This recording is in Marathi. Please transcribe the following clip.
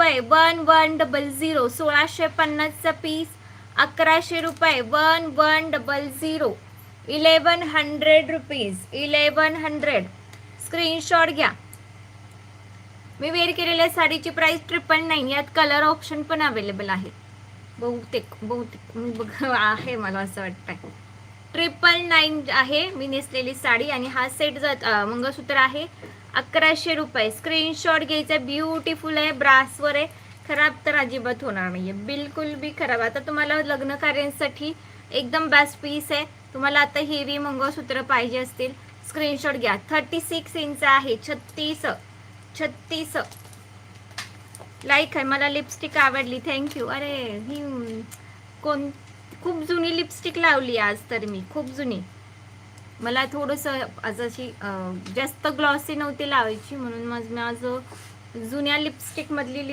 रुपये 1100, 1650चा पीस 1100 रुपये 1100, 1100 रुपीज 1100. स्क्रीनशॉट घ्या. मी वेअर केलेल्या साडीची प्राइस 999. यात कलर ऑप्शन पण अवेलेबल आहे. बहुतेक आहे मला असं वाटतंय. 999 आहे मी नेसलेली साडी आणि हा सेट मंगळसूत्र आहे 1100 रुपये. स्क्रीनशॉट घ्यायचा. ब्युटिफुल आहे, ब्रासवर आहे, खराब तर अजिबात होणार नाहीये, बिलकुल बी खराब. आता तुम्हाला लग्न कार्यांसाठी एकदम बेस्ट पीस आहे. तुम्हाला आता हेवी मंगळसूत्र पाहिजे असतील स्क्रीनशॉट घ्या. 36 इंच आहे. 36 लाईक आहे. मला लिपस्टिक आवडली, थँक्यू. अरे ही खूप जुनी लिपस्टिक लावली आज तर मी, खूप जुनी. मला थोडंसं अशी जास्त ग्लॉसी नव्हती लावायची, म्हणून माझं जुन्या लिपस्टिक मधली